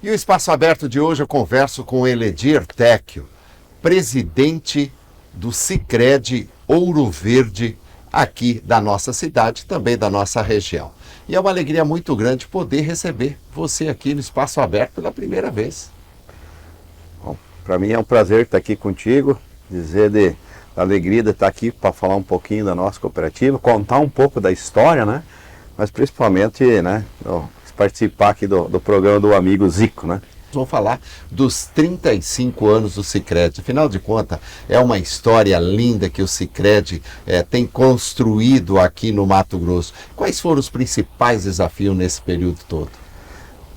E o Espaço Aberto de hoje eu converso com o Eledir Tecchio, presidente do Sicredi Ouro Verde, aqui da nossa cidade, também da nossa região. E é uma alegria muito grande poder receber você aqui no Espaço Aberto pela primeira vez. Bom, para mim é um prazer estar aqui contigo, dizer da alegria de estar aqui para falar um pouquinho da nossa cooperativa, contar um pouco da história, né? Mas principalmente, né, participar aqui do programa do amigo Zico, né? Vamos falar dos 35 anos do Sicredi. Afinal de contas, é uma história linda que o Sicredi tem construído aqui no Mato Grosso. Quais foram os principais desafios nesse período todo?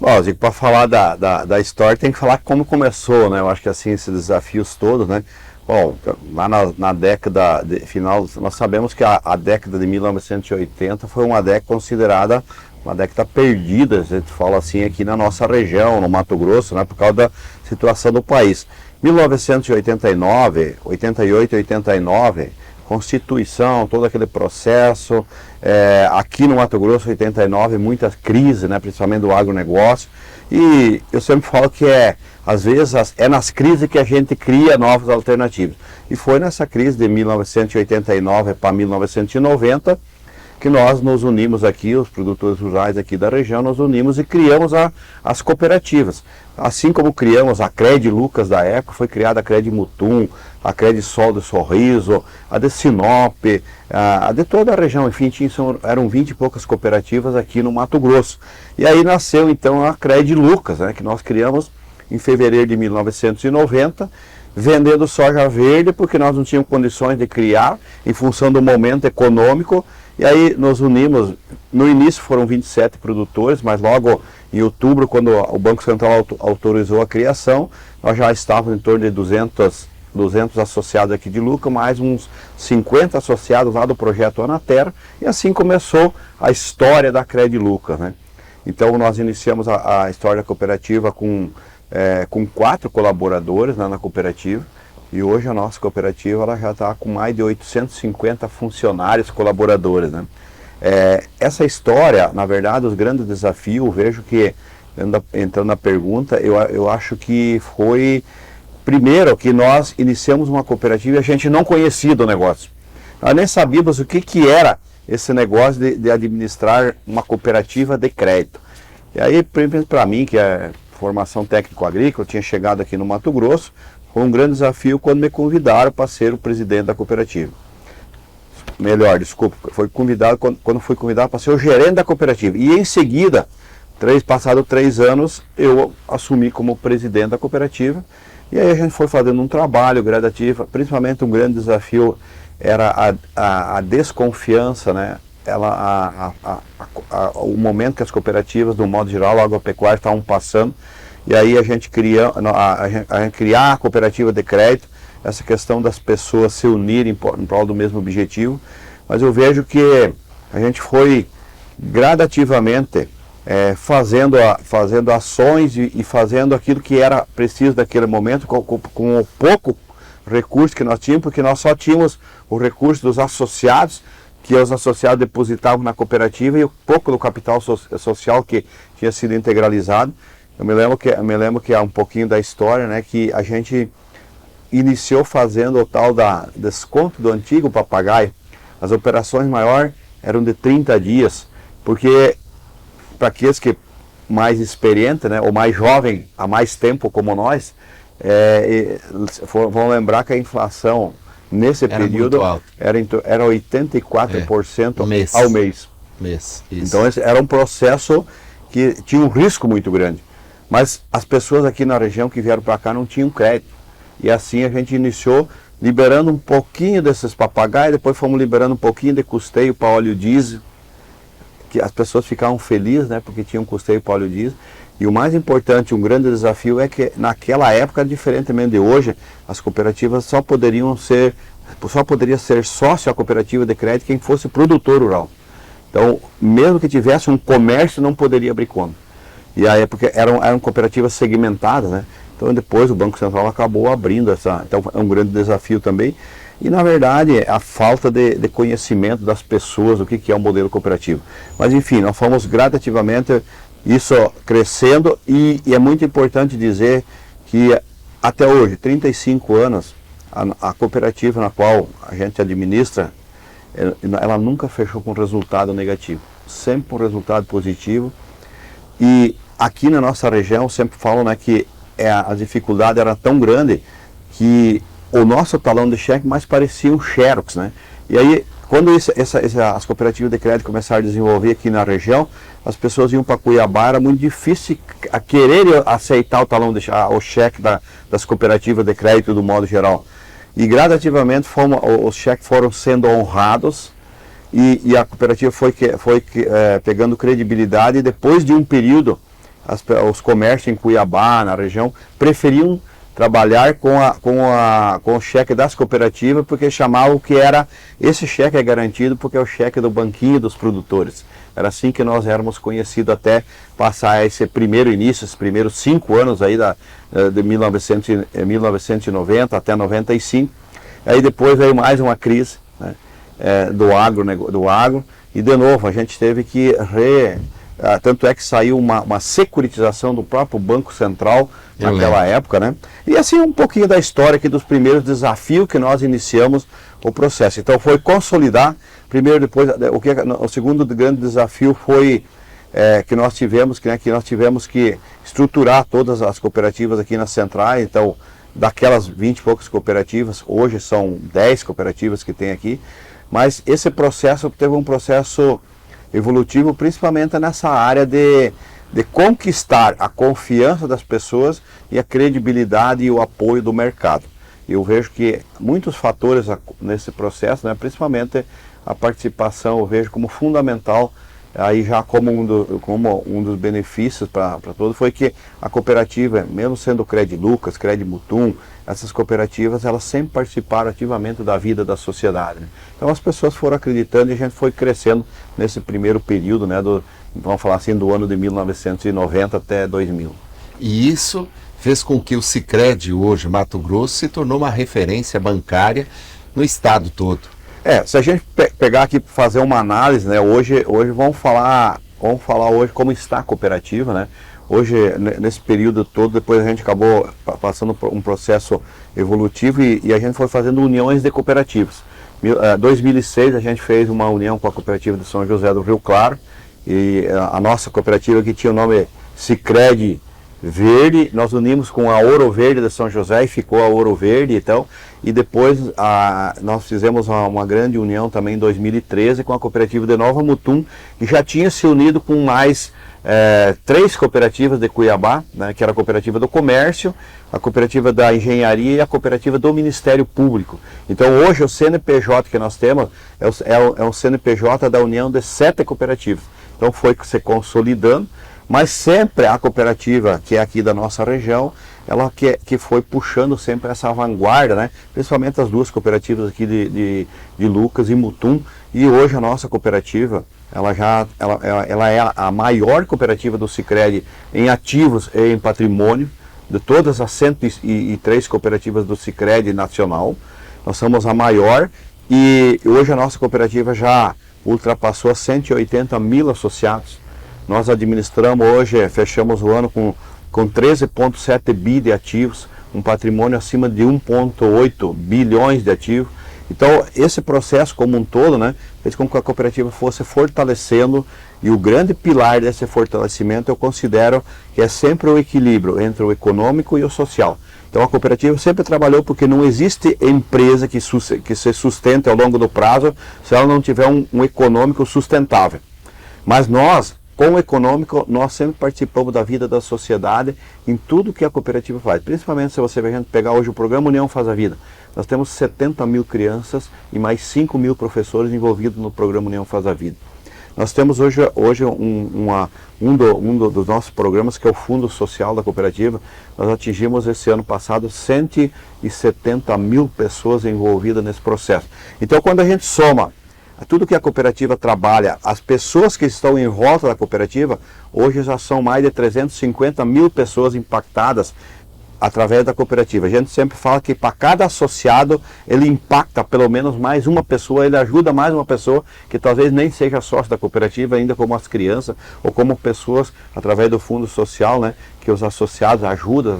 Bom, Zico, para falar da história, tem que falar como começou, né? Eu acho que assim, esses desafios todos, né? Bom, lá na década final, nós sabemos que a década de 1980 foi uma década considerada uma década perdida, a gente fala assim, aqui na nossa região, no Mato Grosso, né, por causa da situação do país. 1989, 88, 89, Constituição, todo aquele processo, aqui no Mato Grosso, 89, muita crise, né, principalmente do agronegócio, e eu sempre falo que às vezes é nas crises que a gente cria novas alternativas. E foi nessa crise de 1989 para 1990, que nós nos unimos aqui, os produtores rurais aqui da região, nos unimos e criamos as cooperativas. Assim como criamos a Credi Lucas da época, foi criada a Credi Mutum, a Credi Sol do Sorriso, a de Sinop, a de toda a região, enfim, eram 20 e poucas cooperativas aqui no Mato Grosso. E aí nasceu então a Credi Lucas, né, que nós criamos em fevereiro de 1990, vendendo soja verde, porque nós não tínhamos condições de criar, em função do momento econômico. E aí nos unimos, no início foram 27 produtores, mas logo em outubro, quando o Banco Central autorizou a criação, nós já estávamos em torno de 200 associados aqui de Lucas, mais uns 50 associados lá do projeto Anaterra, e assim começou a história da Credi Lucas, né? Então nós iniciamos a história da cooperativa com 4 colaboradores, né, na cooperativa. E hoje a nossa cooperativa ela já está com mais de 850 funcionários colaboradores, né? Essa história, na verdade, os grandes desafios, vejo que, entrando na pergunta, eu acho que foi, primeiro, que nós iniciamos uma cooperativa e a gente não conhecia do negócio. Nós nem sabíamos o que era esse negócio de administrar uma cooperativa de crédito. E aí, para mim, que é formação técnico-agrícola, tinha chegado aqui no Mato Grosso, foi um grande desafio quando me convidaram para ser o presidente da cooperativa. Foi convidado quando fui convidado para ser o gerente da cooperativa. E em seguida, passados 3 anos, eu assumi como presidente da cooperativa. E aí a gente foi fazendo um trabalho gradativo, principalmente um grande desafio era a desconfiança, né? O momento que as cooperativas, do modo geral, a agropecuária estavam passando. E aí a gente criar a cooperativa de crédito, essa questão das pessoas se unirem em prol do mesmo objetivo. Mas eu vejo que a gente foi gradativamente fazendo ações e fazendo aquilo que era preciso naquele momento, com o pouco recurso que nós tínhamos, porque nós só tínhamos o recurso dos associados, que os associados depositavam na cooperativa, e o pouco do capital social que tinha sido integralizado. Eu me lembro que há um pouquinho da história, né, que a gente iniciou fazendo o tal da desconto do antigo papagaio. As operações maiores eram de 30 dias, porque para aqueles que mais experientes, né, ou mais jovem há mais tempo como nós, vão lembrar que a inflação nesse período era 84% ao mês. Isso. Então esse era um processo que tinha um risco muito grande. Mas as pessoas aqui na região que vieram para cá não tinham crédito. E assim a gente iniciou liberando um pouquinho desses papagaios, depois fomos liberando um pouquinho de custeio para óleo diesel, que as pessoas ficavam felizes, né, porque tinham custeio para óleo diesel. E o mais importante, um grande desafio é que naquela época, diferentemente de hoje, as cooperativas só poderia ser sócio a cooperativa de crédito quem fosse produtor rural. Então, mesmo que tivesse um comércio, não poderia abrir conta. E aí, porque eram cooperativas segmentadas, né? Então depois o Banco Central acabou abrindo então é um grande desafio também. E na verdade a falta de conhecimento das pessoas, o que é um modelo cooperativo. Mas enfim, nós fomos gradativamente Isso crescendo e é muito importante dizer que até hoje, 35 anos, a cooperativa na qual a gente administra, ela nunca fechou com resultado negativo, sempre com resultado positivo. E aqui na nossa região, sempre falo, né, que a dificuldade era tão grande que o nosso talão de cheque mais parecia um xerox, né? E aí, quando as cooperativas de crédito começaram a desenvolver aqui na região, as pessoas iam para Cuiabá, era muito difícil a querer aceitar o cheque das cooperativas de crédito do modo geral. E gradativamente os cheques foram sendo honrados e a cooperativa foi pegando credibilidade, e depois de um período, os comércios em Cuiabá, na região, preferiam trabalhar com o cheque das cooperativas, porque chamavam que esse cheque é garantido porque é o cheque do banquinho dos produtores. Era assim que nós éramos conhecidos até passar esse primeiro início, esses primeiros 5 anos aí de 1990 até 95. Aí depois veio mais uma crise, né, do agro, e de novo a gente teve que tanto é que saiu uma securitização do próprio Banco Central naquela época, né? E assim um pouquinho da história aqui dos primeiros desafios que nós iniciamos o processo. Então foi consolidar, primeiro, depois, o segundo grande desafio foi que nós tivemos que estruturar todas as cooperativas aqui na Centrais. Então, daquelas 20 e poucas cooperativas, hoje são 10 cooperativas que tem aqui, mas esse processo teve um processo evolutivo, principalmente nessa área de conquistar a confiança das pessoas e a credibilidade e o apoio do mercado. Eu vejo que muitos fatores nesse processo, né, principalmente a participação, eu vejo como fundamental, aí já como um dos benefícios para todos, foi que a cooperativa, mesmo sendo o Credilucas, Credimutum, essas cooperativas, elas sempre participaram ativamente da vida da sociedade, né? Então as pessoas foram acreditando e a gente foi crescendo nesse primeiro período, né, vamos falar assim, do ano de 1990 até 2000. E isso fez com que o Sicredi hoje, Mato Grosso, se tornou uma referência bancária no estado todo. Se a gente pegar aqui para fazer uma análise, né, hoje vamos falar hoje como está a cooperativa, né? Hoje, nesse período todo, depois a gente acabou passando por um processo evolutivo e a gente foi fazendo uniões de cooperativas. Em 2006 a gente fez uma união com a cooperativa de São José do Rio Claro, e a nossa cooperativa que tinha o nome Sicredi Verde, nós unimos com a Ouro Verde de São José e ficou a Ouro Verde, então, e depois nós fizemos uma grande união também em 2013 com a cooperativa de Nova Mutum, que já tinha se unido com mais 3 cooperativas de Cuiabá, né, que era a cooperativa do comércio, a cooperativa da engenharia e a cooperativa do Ministério Público. Então hoje o CNPJ que nós temos é o CNPJ da união de 7 cooperativas. Então foi se consolidando, mas sempre a cooperativa que é aqui da nossa região, ela que foi puxando sempre essa vanguarda, né? Principalmente as 2 cooperativas aqui de Lucas e Mutum, e hoje a nossa cooperativa, ela é a maior cooperativa do Sicredi em ativos e em patrimônio, de todas as 103 cooperativas do Sicredi nacional. Nós somos a maior e hoje a nossa cooperativa já ultrapassou 180 mil associados. Nós administramos hoje, fechamos o ano com 13,7 bi de ativos, um patrimônio acima de 1,8 bilhões de ativos. Então, esse processo como um todo, né, fez com que a cooperativa fosse fortalecendo, e o grande pilar desse fortalecimento eu considero que é sempre o equilíbrio entre o econômico e o social. Então, a cooperativa sempre trabalhou porque não existe empresa que se sustente ao longo do prazo se ela não tiver um econômico sustentável. Mas nós, com o econômico, nós sempre participamos da vida da sociedade em tudo que a cooperativa faz. Principalmente se você pegar hoje o programa União Faz a Vida. Nós temos 70 mil crianças e mais 5 mil professores envolvidos no programa União Faz a Vida. Nós temos hoje um dos nossos programas, que é o Fundo Social da Cooperativa. Nós atingimos esse ano passado 170 mil pessoas envolvidas nesse processo. Então, quando a gente soma tudo que a cooperativa trabalha, as pessoas que estão em volta da cooperativa, hoje já são mais de 350 mil pessoas impactadas através da cooperativa. A gente sempre fala que para cada associado ele impacta pelo menos mais uma pessoa, ele ajuda mais uma pessoa que talvez nem seja sócio da cooperativa, ainda como as crianças ou como pessoas através do fundo social, né, que os associados ajudam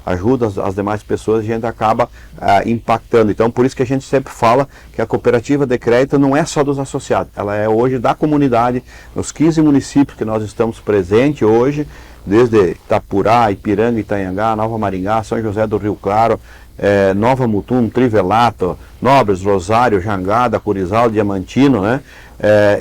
as demais pessoas, a gente acaba impactando. Então, por isso que a gente sempre fala que a cooperativa de crédito não é só dos associados, ela é hoje da comunidade, nos 15 municípios que nós estamos presentes hoje, desde Itapurá, Ipiranga, Itanhangá, Nova Maringá, São José do Rio Claro, Nova Mutum, Trivelato, Nobres, Rosário, Jangada, Curizal, Diamantino, né?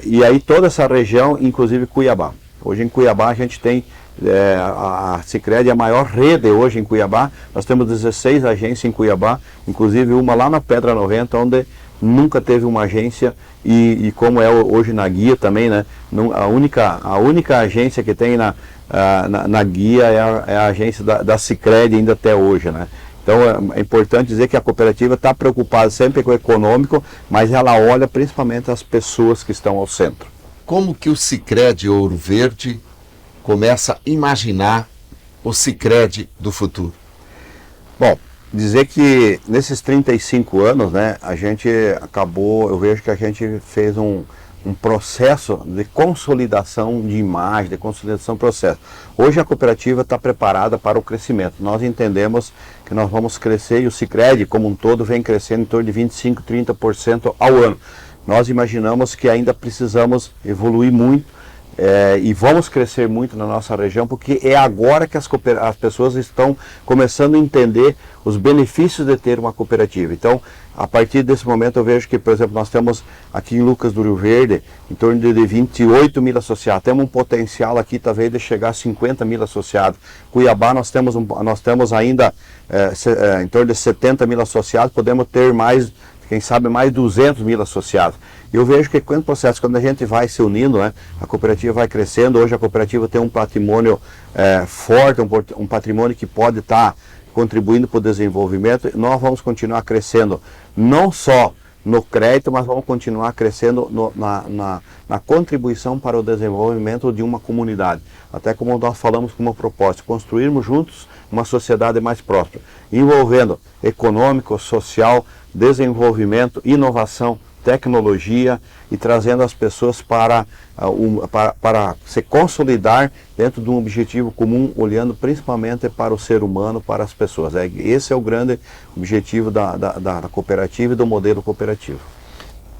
E aí toda essa região, inclusive Cuiabá. Hoje em Cuiabá a gente tem a Sicredi é a maior rede hoje em Cuiabá. Nós temos 16 agências em Cuiabá, inclusive uma lá na Pedra 90, onde nunca teve uma agência, e como é hoje na Guia também, né? A única agência que tem na Guia é a agência da Sicredi ainda até hoje, né? Então é importante dizer que a cooperativa está preocupada sempre com o econômico, mas ela olha principalmente as pessoas que estão ao centro. Como que o Sicredi Ouro Verde começa a imaginar o Sicredi do futuro? Bom, dizer que nesses 35 anos, né, a gente acabou, eu vejo que a gente fez um processo de consolidação de imagem, de consolidação de processo. Hoje a cooperativa está preparada para o crescimento. Nós entendemos que nós vamos crescer, e o Sicredi como um todo vem crescendo em torno de 25%, 30% ao ano. Nós imaginamos que ainda precisamos evoluir muito, e vamos crescer muito na nossa região, porque é agora que as pessoas estão começando a entender os benefícios de ter uma cooperativa. Então, a partir desse momento eu vejo que, por exemplo, nós temos aqui em Lucas do Rio Verde em torno de 28 mil associados. Temos um potencial aqui talvez de chegar a 50 mil associados. Cuiabá nós temos ainda em torno de 70 mil associados, podemos ter mais, quem sabe mais 200 mil associados. Eu vejo que quando a gente vai se unindo, né, a cooperativa vai crescendo. Hoje a cooperativa tem um patrimônio forte, um patrimônio que pode estar contribuindo para o desenvolvimento. Nós vamos continuar crescendo, não só no crédito, mas vamos continuar crescendo na contribuição para o desenvolvimento de uma comunidade. Até como nós falamos como propósito, construirmos juntos uma sociedade mais próspera, envolvendo econômico, social, desenvolvimento, inovação, tecnologia, e trazendo as pessoas para se consolidar dentro de um objetivo comum, olhando principalmente para o ser humano, para as pessoas. Esse é o grande objetivo da cooperativa e do modelo cooperativo.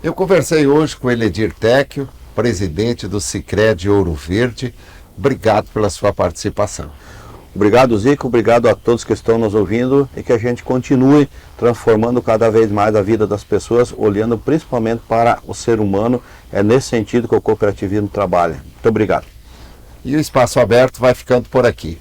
Eu conversei hoje com o Eledir Tecchio, presidente do Sicredi Ouro Verde. Obrigado pela sua participação. Obrigado, Zico, obrigado a todos que estão nos ouvindo, e que a gente continue transformando cada vez mais a vida das pessoas, olhando principalmente para o ser humano. É nesse sentido que o cooperativismo trabalha. Muito obrigado. E o Espaço Aberto vai ficando por aqui.